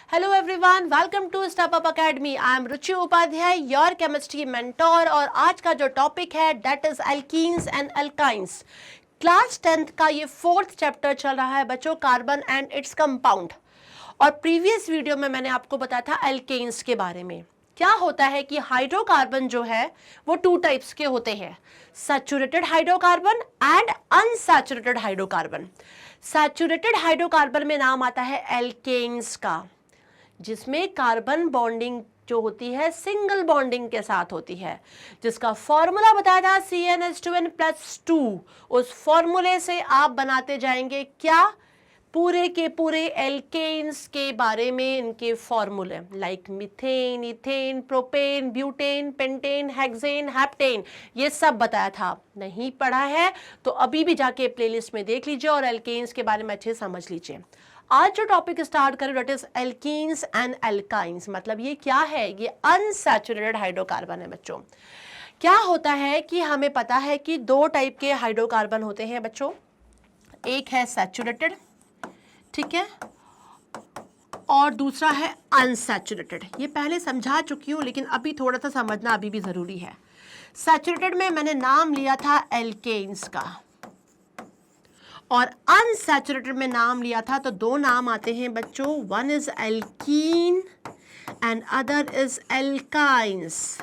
Hello everyone, welcome to step up academy. I am Ruchi Upadhyay, your chemistry mentor. और आज का जो टॉपिक है that is alkenes and alkynes. Class 10th का ये 4th चैप्टर चल रहा है बच्चों, कार्बन एंड इट्स कंपाउंड। और प्रीवियस वीडियो में मैंने आपको बताया था एल्केन्स के बारे में। क्या होता है कि हाइड्रोकार्बन जो है वो 2 टाइप्स के होते हैं, saturated hydrocarbon and unsaturated hydrocarbon. Saturated hydrocarbon में नाम आता है एल्केन्स का, जिसमें कार्बन बॉन्डिंग जो होती है सिंगल बॉन्डिंग के साथ होती है, जिसका फॉर्मूला बताया था CnH2n+2। उस फॉर्मूले से आप बनाते जाएंगे क्या, पूरे के पूरे एल्केन्स के बारे में इनके फॉर्मूले, like methane, ethane, propane, butane, pentane, hexane, heptane, ये सब बताया था। नहीं पढ़ा है तो अभी भी जाके प्लेलिस्ट में देख लीजिए और एल्केन्स के बारे में अच्छे समझ लीजिए। आज जो टॉपिक स्टार्ट करें that is alkenes and alkynes. मतलब ये क्या है, ये अनसैचुरेटेड हाइड्रोकार्बन है बच्चों। क्या होता है कि हमें पता है कि 2 टाइप के हाइड्रोकार्बन होते हैं बच्चों, एक है सैचुरेटेड, ठीक है, और दूसरा है अनसैचुरेटेड। ये पहले समझा चुकी हूं लेकिन अभी थोड़ा सा समझना अभी भी जरूरी है। सैचुरेटेड में मैंने नाम लिया था एल्केन्स का और अनसैचुरेटेड में नाम लिया था, तो 2 नाम आते हैं बच्चों, one is alkene and other is alkynes.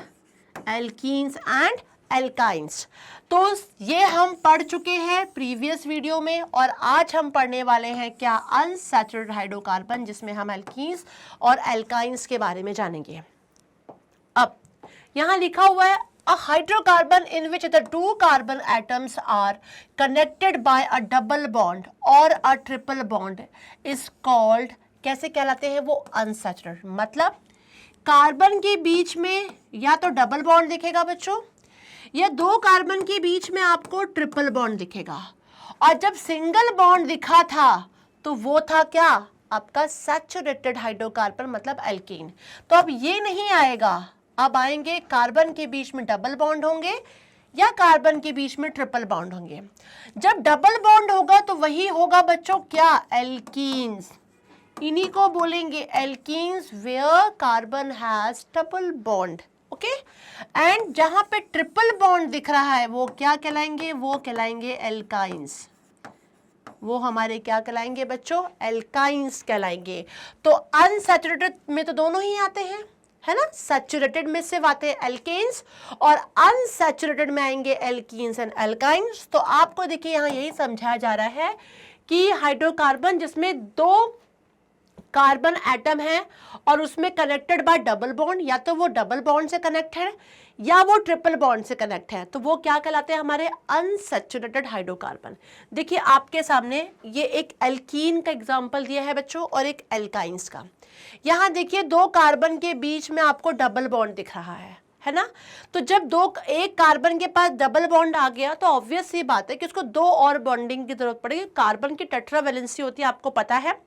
Alkenes and alkynes, तो ये हम पढ़ चुके हैं प्रीवियस वीडियो में। और आज हम पढ़ने वाले हैं क्या, अनसैचुरेटेड हाइड्रोकार्बन, जिसमें हम एल्कीन्स और एल्काइंस के बारे में जानेंगे। अब यहां लिखा हुआ है a hydrocarbon in which the 2 carbon atoms are connected by a double bond or a triple bond is called, कैसे कहलाते हैं वो, अनसैचुरेटेड। मतलब कार्बन के बीच में या तो डबल बॉन्ड दिखेगा बच्चों, या 2 कार्बन के बीच में आपको ट्रिपल बॉन्ड दिखेगा। और जब सिंगल बॉन्ड दिखा था तो वो था क्या, आपका सैचुरेटेड हाइड्रोकार्बन, मतलब एल्कीन। तो अब ये नहीं आएगा, अब आएंगे कार्बन के बीच में डबल बॉन्ड होंगे या कार्बन के बीच में ट्रिपल बॉन्ड होंगे। जब डबल बॉन्ड होगा तो वही होगा बच्चों क्या, एल्कीन्स। इन्हीं को बोलेंगे alkenes where carbon has double bond, okay. And जहां पे ट्रिपल बॉन्ड दिख रहा है वो क्या कहलाएंगे, वो कहलाएंगे एल्काइंस। वो हमारे क्या कहलाएंगे बच्चों, एल्काइंस कहलाएंगे। तो अनसैचुरेटेड में तो दोनों ही आते हैं, है ना। सैचुरेटेड में सिर्फ आते हैं एल्केन्स और अनसैचुरेटेड में आएंगे एल्कीन्स एंड एल्काइंस। तो आपको देखिए यहां यही समझाया जा रहा है कि हाइड्रोकार्बन जिसमें 2 कार्बन एटम है और उसमें कनेक्टेड बाय डबल बॉन्ड, या तो वो डबल बॉन्ड से कनेक्ट है या वो ट्रिपल बॉन्ड से कनेक्ट है, तो वो क्या कहलाते हैं, हमारे अनसैचुरेटेड हाइड्रोकार्बन। देखिए आपके सामने ये एक एल्कीन का एग्जांपल दिया है बच्चों और एक एल्काइंस का। यहां देखिए 2 कार्बन के बीच में आपको डबल बॉन्ड दिख रहा है ना। तो जब एक कार्बन के पास डबल बॉन्ड आ गया तो ऑब्वियस सी बात है कि उसको 2 और बॉन्डिंग की जरूरत पड़ेगी। कार्बन की टेट्रावैलेंसी होती है, आपको पता है,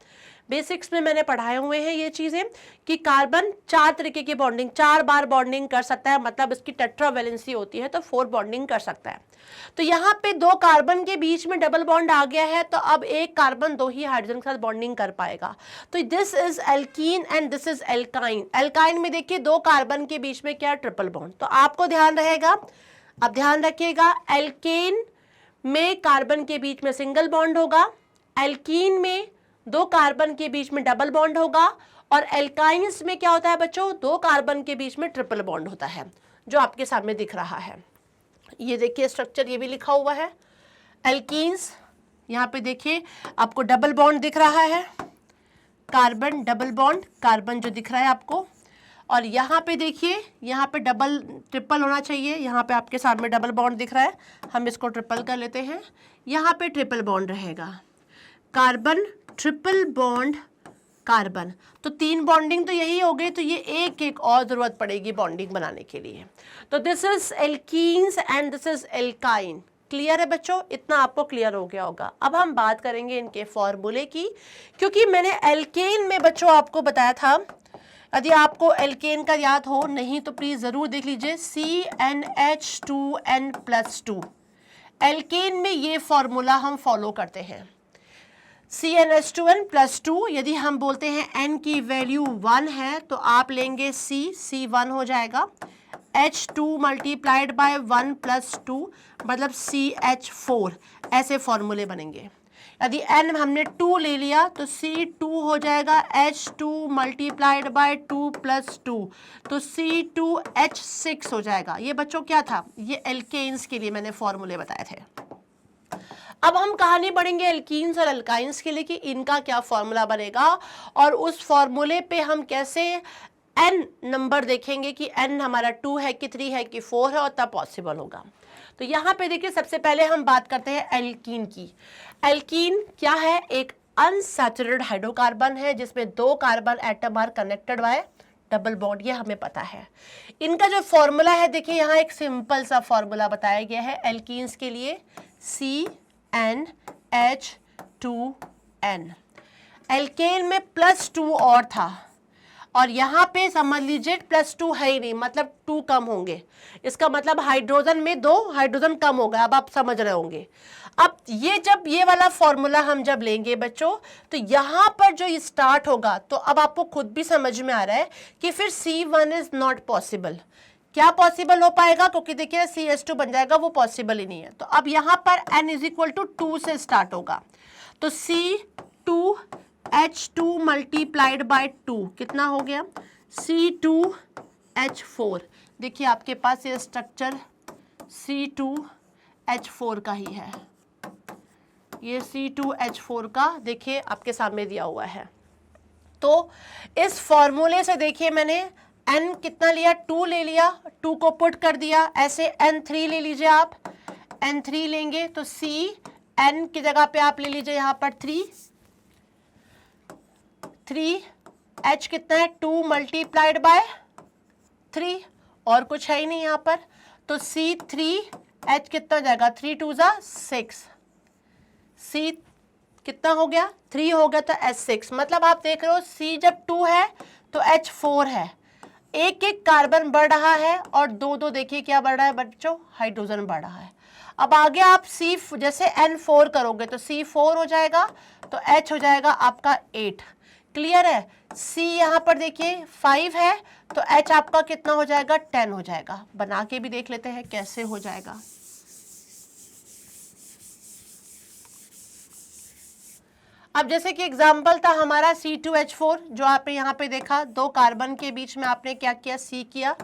बेसिक्स में मैंने पढ़ाए हुए हैं ये चीजें, कि कार्बन 4 तरीके की बॉन्डिंग, 4 बार बॉन्डिंग कर सकता है, मतलब इसकी टेट्रावैलेंसी होती है, तो 4 बॉन्डिंग कर सकता है। तो यहाँ पे 2 कार्बन के बीच में डबल बॉन्ड आ गया है, तो अब एक कार्बन 2 ही हाइड्रोजन के साथ बॉन्डिंग कर पाएगा। तो this is alkene and this is alkyne. Alkyne में देखिए 2 कार्बन के बीच में क्या, ट्रिपल बॉन्ड। तो आपको ध्यान रहेगा, अब ध्यान रखिएगा, एल्केन में कार्बन के बीच में सिंगल बॉन्ड होगा, एल्कीन में 2 कार्बन के बीच में डबल बॉन्ड होगा, और एल्काइंस में क्या होता है बच्चों, 2 कार्बन के बीच में ट्रिपल बॉन्ड होता है, जो आपके सामने दिख रहा है। ये देखिए स्ट्रक्चर ये भी लिखा हुआ है, एल्कीन्स, यहाँ पे देखिए आपको डबल बॉन्ड दिख रहा है, कार्बन डबल बॉन्ड, कार्बन जो दिख रहा है आपको, और यहाँ पे देखिए, यहाँ पे डबल ट्रिपल होना चाहिए, यहाँ पे आपके सामने डबल बॉन्ड दिख रहा है, हम इसको ट्रिपल कर लेते हैं, यहाँ पे ट्रिपल बॉन्ड रहेगा, कार्बन ट्रिपल बॉन्ड कार्बन। तो 3 बॉन्डिंग तो यही हो गई, तो ये एक और जरूरत पड़ेगी बॉन्डिंग बनाने के लिए। तो this is alkenes and this is alkyne. Clear है बच्चों, इतना आपको क्लियर हो गया होगा। अब हम बात करेंगे इनके फॉर्मूले की, क्योंकि मैंने एल्केन में बच्चों आपको बताया था, यदि आपको एल्केन का याद हो, नहीं तो प्लीज जरूर देख लीजिए, CnH2n+2। एल्केन में ये फॉर्मूला हम फॉलो करते हैं। CnH2n प्लस 2, यदि हम बोलते हैं n की वैल्यू 1 है तो आप लेंगे C1 हो जाएगा, H2 मल्टीप्लाइड बाय 1 प्लस 2 मतलब CH4, ऐसे फॉर्मूले बनेंगे। यदि n हमने 2 ले लिया तो C2 हो जाएगा H2 मल्टीप्लाइड बाय 2 प्लस 2, तो C2H6 हो जाएगा। ये बच्चों क्या था, ये एल्केन्स के लिए मैंने फॉर्मूले बताए थे। अब हम कहानी पढ़ेंगे एल्कीन्स और अल्काइंस के लिए कि इनका क्या फॉर्मूला बनेगा, और उस फॉर्मूले पे हम कैसे n नंबर देखेंगे कि n हमारा 2 है कि 3 है कि 4 है, और तब पॉसिबल होगा। तो यहाँ पे देखिए सबसे पहले हम बात करते हैं एल्कीन की। एल्कीन क्या है, एक अनसैचुरेटेड हाइड्रोकार्बन है जिसमें 2 carbon atom are connected by double bond, ये हमें पता है। इनका जो फॉर्मूला है देखिए यहाँ एक सिंपल सा फॉर्मूला बताया गया है एल्कीन्स के लिए, CnH2n। एल्केन में प्लस 2 और था, और यहाँ पे समझ लीजिए प्लस 2 है ही नहीं, मतलब 2 कम होंगे। इसका मतलब हाइड्रोजन में 2 हाइड्रोजन कम हो गया। अब आप समझ रहे होंगे। अब ये जब ये वाला फॉर्मूला हम जब लेंगे बच्चों, तो यहाँ पर जो स्टार्ट होगा, तो अब आपको खुद भी समझ में आ रहा है कि फिर C1 इज नॉट पॉसिबल। क्या पॉसिबल हो पाएगा, क्योंकि देखिए CH2 बन जाएगा, वो पॉसिबल ही नहीं है। तो अब यहाँ पर n इज इक्वल टू 2 से स्टार्ट होगा, तो C2H2 मल्टीप्लाइड बाय 2 कितना हो गया, C2H4। देखिए आपके पास ये स्ट्रक्चर C2H4 का ही है, ये C2H4 का देखिए आपके सामने दिया हुआ है। तो इस फॉर्मूले से देखिए मैंने n कितना लिया, 2 ले लिया, 2 को पुट कर दिया, ऐसे n3 ले लीजिए आप, n3 लेंगे तो n की जगह पे आप ले लीजिए यहाँ पर 3, H कितना है 2 मल्टीप्लाइड बाय 3, और कुछ है ही नहीं यहाँ पर, तो C3H कितना हो जाएगा, 3 2 जा 6, C कितना हो गया 3 हो गया, तो H6। मतलब आप देख रहे हो C जब 2 है तो H4 है, एक एक कार्बन बढ़ रहा है, और 2 2 देखिए क्या बढ़ रहा है बच्चों, हाइड्रोजन बढ़ रहा है। अब आगे आप C जैसे N4 करोगे तो C4 हो जाएगा, तो H हो जाएगा आपका 8। क्लियर है। C यहाँ पर देखिए 5 है, तो H आपका कितना हो जाएगा, 10 हो जाएगा। बना के भी देख लेते हैं कैसे हो जाएगा। अब जैसे कि एग्जाम्पल था हमारा C2H4, जो आपने यहाँ पे देखा, 2 कार्बन के बीच में आपने क्या किया, C किया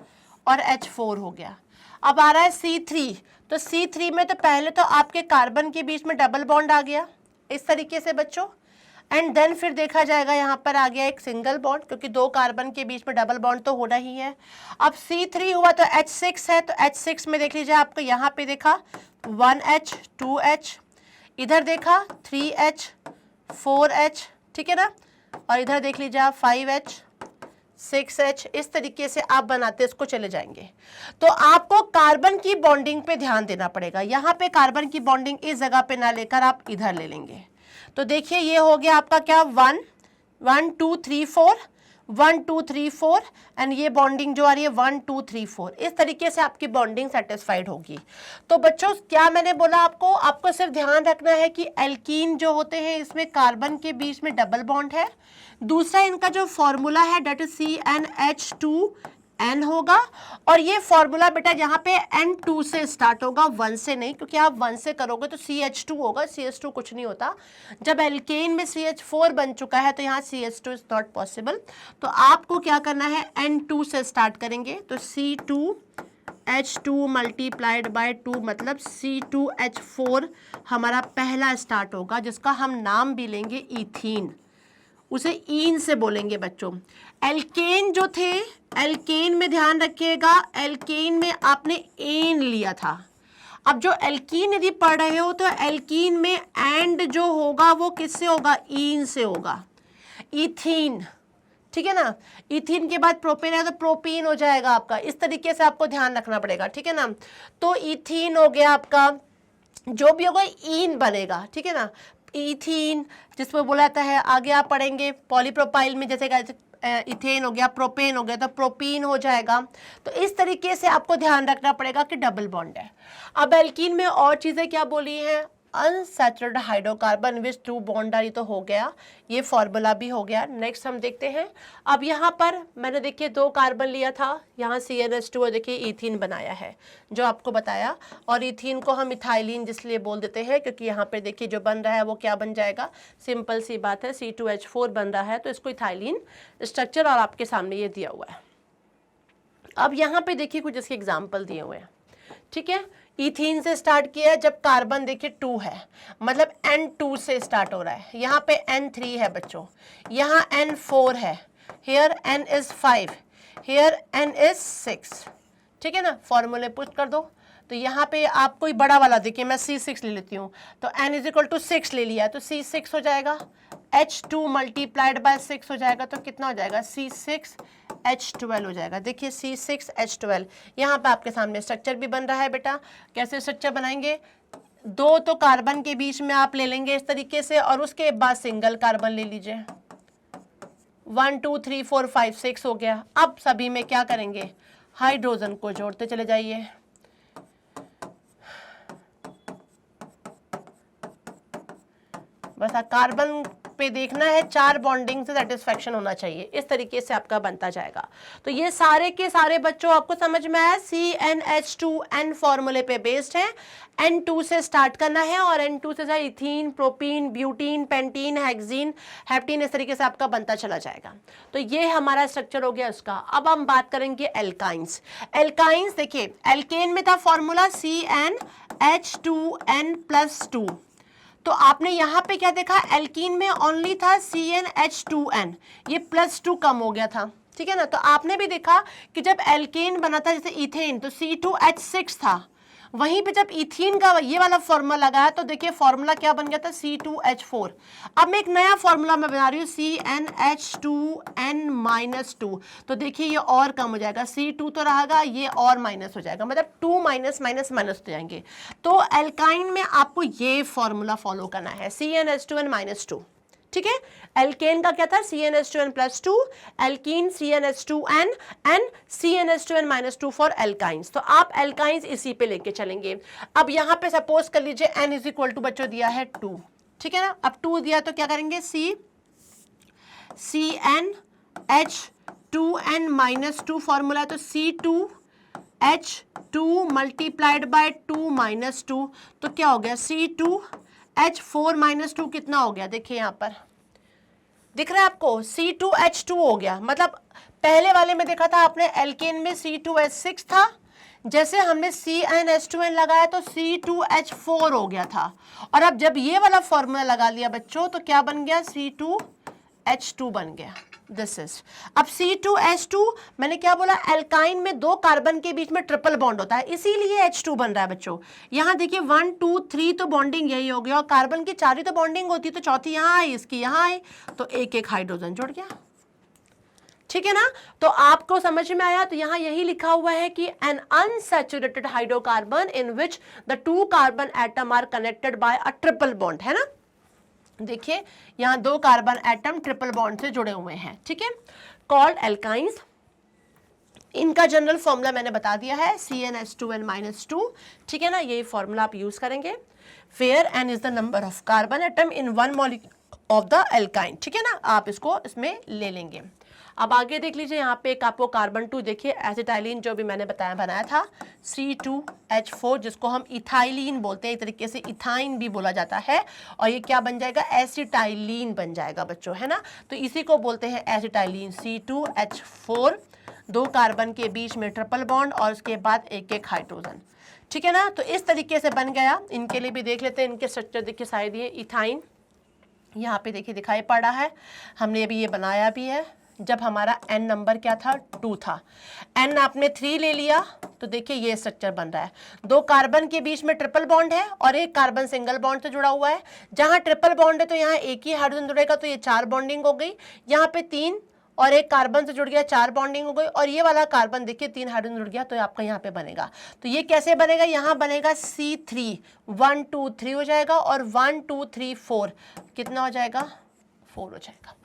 और H4 हो गया। अब आ रहा है C3, तो C3 में तो पहले तो आपके कार्बन के बीच में डबल बॉन्ड आ गया इस तरीके से बच्चों, एंड देन फिर देखा जाएगा यहाँ पर आ गया एक सिंगल बॉन्ड, क्योंकि 2 कार्बन के बीच में डबल बॉन्ड तो होना ही है। अब C3 हुआ तो H6 है, तो H6 में देख लीजिए आपको यहाँ पे देखा 1H 2H, इधर देखा 3H 4H, ठीक है ना, और इधर देख लीजिए आप 5H 6H, इस तरीके से आप बनाते इसको चले जाएंगे। तो आपको कार्बन की बॉन्डिंग पे ध्यान देना पड़ेगा। यहाँ पे कार्बन की बॉन्डिंग इस जगह पे ना लेकर आप इधर ले लेंगे। तो देखिए ये हो गया आपका क्या 1 1 2 3 4 1 2 3 4, एंड ये बॉन्डिंग जो आ रही है 1 2 3 4, इस तरीके से आपकी बॉन्डिंग सेटिस्फाइड होगी। तो बच्चों क्या मैंने बोला आपको सिर्फ ध्यान रखना है कि एल्कीन जो होते हैं इसमें कार्बन के बीच में डबल बॉन्ड है। दूसरा इनका जो फॉर्मूला है डेट इज CnH2n होगा, और ये फॉर्मूला बेटा यहाँ पे N2 से स्टार्ट होगा, 1 से नहीं, क्योंकि आप 1 से करोगे तो CH2 होगा, CH2 कुछ नहीं होता। जब एल्केन में CH4 बन चुका है तो यहाँ CH2 इज नॉट पॉसिबल। तो आपको क्या करना है, N2 से स्टार्ट करेंगे, तो C2H2 मल्टीप्लाइड बाय 2 मतलब C2H4 हमारा पहला स्टार्ट होगा, जिसका हम नाम भी लेंगे इथीन, उसे ईन से बोलेंगे बच्चों। एल्केन जो थे, एल्केन में ध्यान रखिएगा, एल्केन में आपने एन लिया था। अब जो एल्कीन यदि पढ़ रहे हो तो एल्कीन में एंड जो होगा वो किससे होगा, ईन से होगा, इथीन, ठीक है ना। इथीन के बाद प्रोपेन है तो प्रोपीन हो जाएगा आपका, इस तरीके से आपको ध्यान रखना पड़ेगा, ठीक है ना। तो इथीन हो गया आपका, जो भी होगा ईन बनेगा, ठीक है ना, इथीन जिसमें बोला जाता है। आगे आप पढ़ेंगे पॉलीप्रोपाइल में, जैसे इथेन हो गया, प्रोपेन हो गया, तो प्रोपीन हो जाएगा। तो इस तरीके से आपको ध्यान रखना पड़ेगा कि डबल बॉन्ड है। अब एल्कीन में और चीज़ें क्या बोली हैं, unsaturated hydrocarbon which 2 bond are, ये तो हो गया, ये फॉर्मूला भी हो गया। नेक्स्ट हम देखते हैं, अब यहाँ पर मैंने देखिए 2 कार्बन लिया था, यहाँ CnH2 और देखिए इथीन बनाया है जो आपको बताया, और इथीन को हम इथाइलिन जिसलिए बोल देते हैं क्योंकि यहाँ पे देखिए जो बन रहा है वो क्या बन जाएगा, सिंपल सी बात है, C2H4 बन रहा है, तो इसको इथाइलिन स्ट्रक्चर और आपके सामने ये दिया हुआ है। अब यहाँ पे देखिए कुछ इसके एग्जाम्पल दिए हुए हैं, ठीक है। इथीन से स्टार्ट किया है, जब कार्बन देखिए 2 है, मतलब N2 से स्टार्ट हो रहा है, यहाँ पे N3 है बच्चों, यहाँ N4 है, here N is 5, here N is 6, ठीक है ना। फॉर्मूले पुट कर दो, तो यहाँ पे आप कोई बड़ा वाला देखिए, मैं C6 ले लेती हूँ, तो N इज इक्वल टू 6 ले लिया, तो C6 हो जाएगा, H2 मल्टीप्लाइड बाय 6 हो जाएगा, तो कितना हो जाएगा, C6H12 हो जाएगा। देखिए C6H12, यहाँ पे आपके सामने स्ट्रक्चर भी बन रहा है बेटा। कैसे स्ट्रक्चर बनाएंगे, 2 तो कार्बन के बीच में आप ले लेंगे इस तरीके से, और उसके बाद सिंगल कार्बन ले लीजिए, 1 2 3 4 5 6 हो गया। अब सभी में क्या करेंगे, हाइड्रोजन को जोड़ते चले जाइए, बस कार्बन पे देखना है, 4 बॉन्डिंग से सेटिस्फेक्शन होना चाहिए, इस तरीके से आपका बनता जाएगा। तो ये सारे के सारे बच्चों आपको समझ में आया, CnH2n फॉर्मूले पे बेस्ड है, N2 से स्टार्ट करना है और N2 से ethene, propene, butene, pentene, hexene, heptene, इस तरीके से आपका बनता चला जाएगा। तो ये हमारा स्ट्रक्चर हो गया उसका। अब हम बात करेंगे एल्काइंस। एल्काइंस देखिए, एल्केन में था फॉर्मूला CnH2n+2, तो आपने यहाँ पे क्या देखा, एल्कीन में ओनली था CnH2n, ये +2 कम हो गया था, ठीक है ना। तो आपने भी देखा कि जब एल्केन बना था जैसे इथेन, तो C2H6 था, वहीं पे जब इथीन का ये वाला फॉर्मूला लगाया तो देखिए फॉर्मूला क्या बन गया था, C2H4। अब मैं एक नया फॉर्मूला मैं बना रही हूँ, CnH2n-2, तो देखिए ये और कम हो जाएगा, C2 तो रहेगा, ये और माइनस हो जाएगा, मतलब 2 माइनस माइनस माइनस हो जाएंगे। तो एल्काइन में आपको ये फॉर्मूला फॉलो करना है, CnH2n-2, ठीक है। एल्केन का क्या था, CnH2n+2, alkene CnH2n and CnH2n-2 for alkynes. तो आप एल्काइंस इसी पे लेके चलेंगे। अब यहाँ पे सपोज कर लीजिए n इज इक्वल टू बच्चों दिया है 2, ठीक है ना। अब 2 दिया तो क्या करेंगे, CnH2n-2 फॉर्मूला, तो C2H2 मल्टीप्लाइड बाय 2-2, तो क्या हो गया, C2H4-2 कितना हो गया, देखिए यहाँ पर दिख रहा है आपको, C2H2 हो गया। मतलब पहले वाले में देखा था आपने, एल्केन में C2H6 था, जैसे हमने CnH2n लगाया तो C2H4 हो गया था, और अब जब ये वाला फॉर्मूला लगा लिया बच्चों तो क्या बन गया, C2H2 बन गया। दिस इज, अब C2H2 मैंने क्या बोला, एल्काइन में 2 कार्बन के बीच में ट्रिपल बॉन्ड होता है, इसीलिए H2 बन रहा है बच्चों। यहाँ देखिए 1 2 3 तो बॉन्डिंग यही हो गया, और कार्बन की 4 ही तो बॉन्डिंग होती है, तो चौथी यहाँ आई, इसकी यहाँ आई, तो एक हाइड्रोजन जुड़ गया, ठीक है ना। तो आपको समझ में आया। तो यहाँ यही लिखा हुआ है कि an unsaturated hydrocarbon in which the 2 carbon atom are connected by a triple bond, है ना। देखिए यहाँ 2 कार्बन एटम ट्रिपल बॉन्ड से जुड़े हुए हैं, ठीक है, कॉल्ड एल्काइंस। इनका जनरल फॉर्मूला मैंने बता दिया है, CnH2n-2, ठीक है ना। यही फॉर्मूला आप यूज करेंगे, where n is the number of carbon atom in 1 molecule of the alkyne, ठीक है ना। आप इसको इसमें ले लेंगे। अब आगे देख लीजिए, यहाँ पे एक आपको कार्बन 2 देखिए, एसिटाइलिन जो भी मैंने बनाया था, C2H4, जिसको हम इथाइलिन बोलते हैं, एक तरीके से इथाइन भी बोला जाता है, और ये क्या बन जाएगा, एसिटाइलिन बन जाएगा बच्चों, है ना। तो इसी को बोलते हैं एसिटाइलिन, C2H4, 2 कार्बन के बीच में ट्रिपल बॉन्ड और उसके बाद एक हाइड्रोजन, ठीक है ना। तो इस तरीके से बन गया। इनके लिए भी देख लेते हैं, इनके स्ट्रक्चर देखिए शायद ये इथाइन यहाँ पे देखिए दिखाई पड़ रहा है, हमने अभी ये बनाया भी है। जब हमारा n नंबर क्या था, 2 था, n आपने 3 ले लिया, तो देखिए ये स्ट्रक्चर बन रहा है। 2 कार्बन के बीच में ट्रिपल बॉन्ड है और एक कार्बन सिंगल बॉन्ड से जुड़ा हुआ है। जहां ट्रिपल बॉन्ड है तो यहाँ एक ही हाइड्रोजन जुड़ेगा, तो ये 4 बॉन्डिंग हो गई। यहाँ पे 3 और एक कार्बन से जुड़ गया, 4 बॉन्डिंग हो गई, और ये वाला कार्बन देखिए 3 हाइड्रोजन जुड़ गया, तो आपका यहाँ पे बनेगा। तो ये कैसे बनेगा, यहाँ बनेगा C3, 1 2 3 हो जाएगा, और 1 2 3 4 कितना हो जाएगा, 4 हो जाएगा।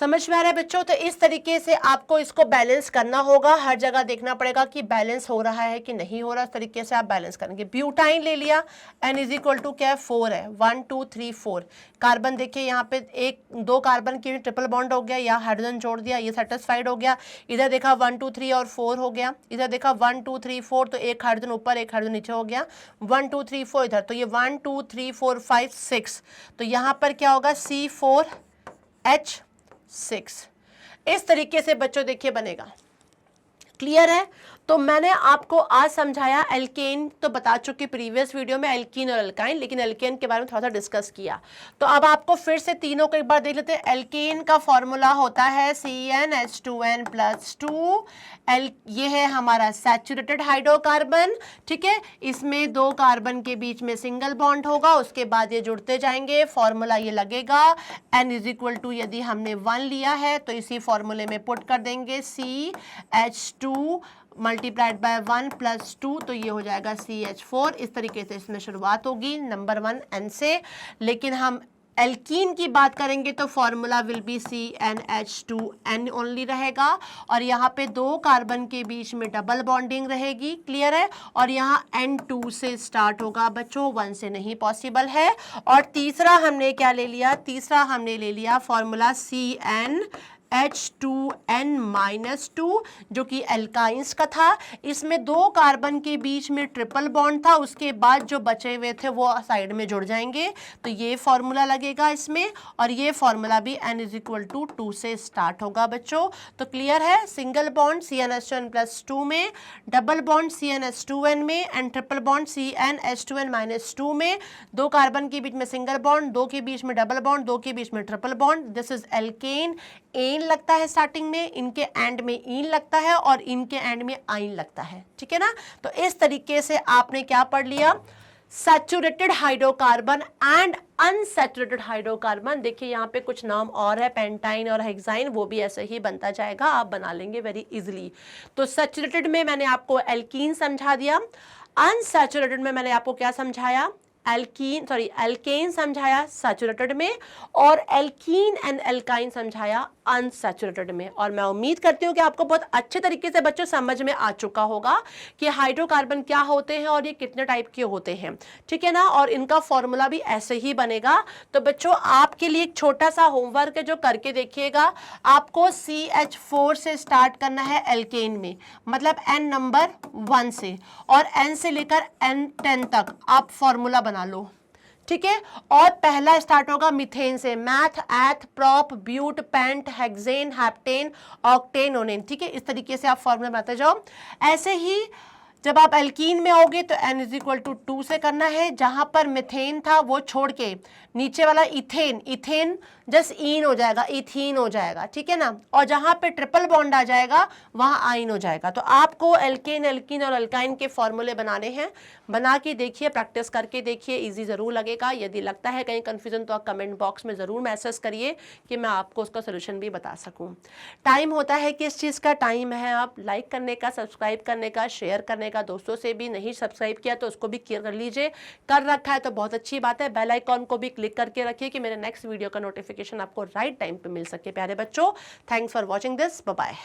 समझ में आ रहा है बच्चों? तो इस तरीके से आपको इसको बैलेंस करना होगा, हर जगह देखना पड़ेगा कि बैलेंस हो रहा है कि नहीं हो रहा, इस तरीके से आप बैलेंस करेंगे। ब्यूटाइन ले लिया, N इज इक्वल टू क्या है 4 है, 1 2 3 4। कार्बन देखिए यहाँ पे एक दो कार्बन की ट्रिपल बॉन्ड हो गया, या हाइड्रोजन जोड़ दिया, ये सेटिस्फाइड हो गया। इधर देखा 1 2 3 और 4 हो गया, इधर देखा 1 2 3 4, तो एक हाइड्रोजन ऊपर एक हाइड्रोजन नीचे हो गया, 1 2 3 4 इधर, तो ये 1 2 3 4 5 6, तो यहाँ पर क्या होगा C4H6। इस तरीके से बच्चों देखिए बनेगा। क्लियर है? तो मैंने आपको आज समझाया एल्केन, तो बता चुकी प्रीवियस वीडियो में एल्कीन और एल्काइन, लेकिन एल्केन के बारे में थोड़ा सा डिस्कस किया। तो अब आपको फिर से तीनों को एक बार देख लेते हैं। एल्केन का फॉर्मूला होता है CnH2n+2। ये है हमारा सैचुरेटेड हाइड्रोकार्बन, ठीक है। इसमें दो कार्बन के बीच में सिंगल बॉन्ड होगा, उसके बाद ये जुड़ते जाएंगे, फॉर्मूला ये लगेगा N इज इक्वल टू, यदि हमने 1 लिया है तो इसी फॉर्मूले में पुट कर देंगे CH2 मल्टीप्लाइड बाय 1 + 2, तो ये हो जाएगा CH4। इस तरीके से इसमें शुरुआत होगी नंबर 1 N से। लेकिन हम एल्कीन की बात करेंगे तो formula will be CnH2n only रहेगा, और यहाँ पे दो कार्बन के बीच में डबल बॉन्डिंग रहेगी। क्लियर है? और यहाँ N2 से स्टार्ट होगा बच्चों, 1 से नहीं पॉसिबल है। और तीसरा हमने क्या ले लिया? तीसरा हमने ले लिया फॉर्मूला CnH2n-2, जो कि एल्काइंस का था। इसमें दो कार्बन के बीच में ट्रिपल बॉन्ड था, उसके बाद जो बचे हुए थे वो साइड में जुड़ जाएंगे, तो ये फॉर्मूला लगेगा इसमें। और ये फॉर्मूला भी N इज इक्वल टू 2 से स्टार्ट होगा बच्चों। तो क्लियर है? सिंगल बॉन्ड CnH2n+2 में, डबल बॉन्ड CnH2n में, एंड ट्रिपल बॉन्ड CnH2n-2 में। दो कार्बन के बीच में सिंगल बॉन्ड, दो के बीच में डबल बॉन्ड, दो के बीच में triple bond, this is alkane. एन लगता है स्टार्टिंग में, इनके एंड में ईन लगता है, और इनके एंड में आइन लगता है, ठीक है ना। तो इस तरीके से आपने क्या पढ़ लिया? Saturated hydrocarbon and unsaturated hydrocarbon. देखिए यहाँ पे कुछ नाम और है, पेंटाइन और हेक्साइन, वो भी ऐसे ही बनता जाएगा, आप बना लेंगे वेरी इजीली। तो सैचुरेटेड में मैंने आपको एल्कीन समझा दिया, अनसैचुरेटेड में मैंने आपको क्या समझाया? एल्केन समझाया सैचुरेटेड में, और एल्कीन एंड एल्काइन समझाया अनसैचुरेटेड में। और मैं उम्मीद करती हूँ कि आपको बहुत अच्छे तरीके से बच्चों समझ में आ चुका होगा कि हाइड्रोकार्बन क्या होते हैं और ये कितने टाइप के होते हैं, ठीक है ना। और इनका फॉर्मूला भी ऐसे ही बनेगा। तो बच्चों आपके लिए एक छोटा सा होमवर्क है जो करके देखिएगा। आपको CH4 से स्टार्ट करना है एल्केन में, मतलब N नंबर 1 से, और N से लेकर N10 तक आप फॉर्मूला बना लो, ठीक है। और पहला स्टार्ट होगा मिथेन से, meth, eth, prop, but, pent, hexane, heptane, octane, ओनेन, ठीक है। इस तरीके से आप फॉर्मूला बनाते जाओ। ऐसे ही जब आप एल्कीन में आओगे तो N इज इक्वल टू 2 से करना है। जहां पर मिथेन था वो छोड़ के नीचे वाला इथेन, इथेन जस्ट ईन हो जाएगा, इथीन हो जाएगा, ठीक है ना। और जहां पे ट्रिपल बॉन्ड आ जाएगा वहां आइन हो जाएगा। तो आपको एल्केन, एल्कीन और एल्काइन के फॉर्मूले बनाने हैं। बना के देखिए, प्रैक्टिस करके देखिए, इजी जरूर लगेगा। यदि लगता है कहीं कंफ्यूजन तो आप कमेंट बॉक्स में जरूर मैसेज करिए कि मैं आपको उसका सोल्यूशन भी बता सकूं। टाइम होता है किस चीज़ का? टाइम है आप लाइक करने का, सब्सक्राइब करने का, शेयर करने का। दोस्तों से भी नहीं सब्सक्राइब किया तो उसको भी कर लीजिए, कर रखा है तो बहुत अच्छी बात है। बेल आइकॉन को भी क्लिक करके रखिए कि मेरे नेक्स्ट वीडियो का नोटिफिकेशन आपको राइट टाइम पे मिल सके। प्यारे बच्चों, thanks for watching this, bye bye.